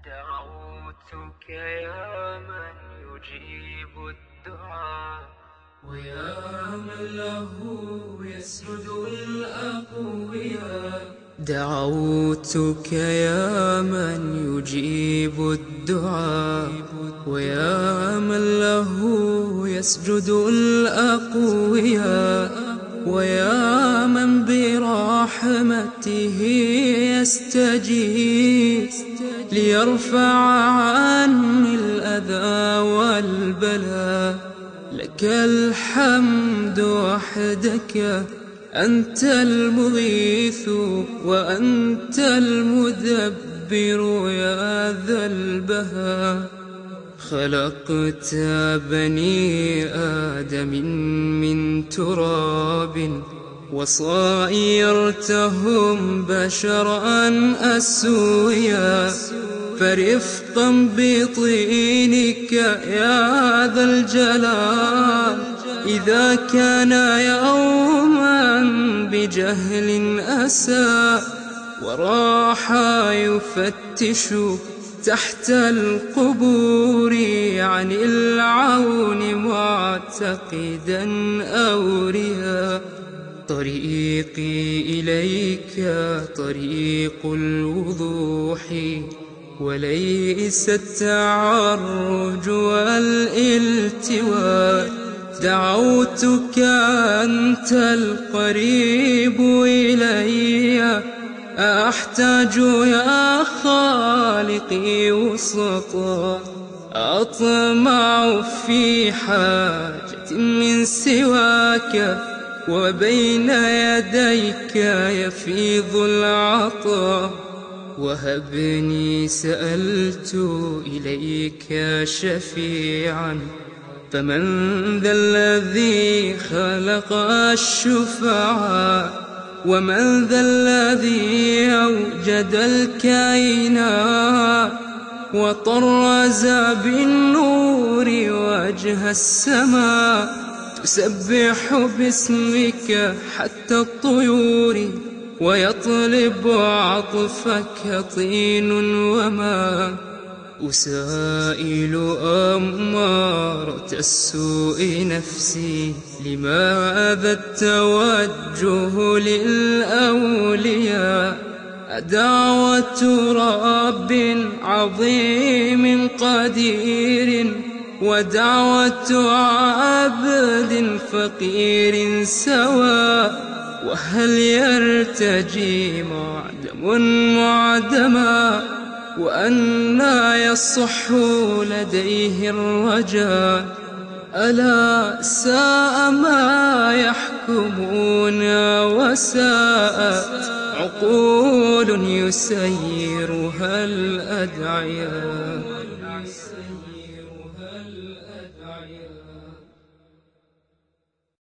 دعوتك يا من يجيب الدعاء، ويا من له يسجد الأقوياء. دعوتك يا من يجيب الدعاء، ويا من له يسجد الأقوياء، ويا من برحمته يستجيب ليرفع عني الأذى والبلاء. لك الحمد وحدك، أنت المغيث وأنت المدبر يا ذا البهاء. خلقت بني آدم من تراب، وصايرتهم بشرا أسويا، فرفقا بطينك يا ذا الجلال. إذا كان يوما بجهل أسى، وراح يفتش تحت القبور عن العون معتقدا أوريا. طريقي إليك طريق الوضوح، وليس التعرج والالتواء. دعوتك أنت القريب إلي، أحتاج يا خالقي وسطا. أطمع في حاجة من سواك، وبين يديك يفيض العطاء. وهبني سألت إليك شفيعا، فمن ذا الذي خلق الشفعاء؟ ومن ذا الذي أوجد الكائنات، وطرز بالنور وجه السماء؟ تسبح باسمك حتى الطيور، ويطلب عطفك طين وماء. أسائل أمارة السوء نفسي، لماذا التوجه للأولياء؟ دعوة رب عظيم قدير، ودعوة عبد فقير سواء. وهل يرتجي معدم معدما، وأنى يصح لديه الرجاء؟ ألا ساء ما يحكمون، وساءت عقول يسيرها الأدعياء.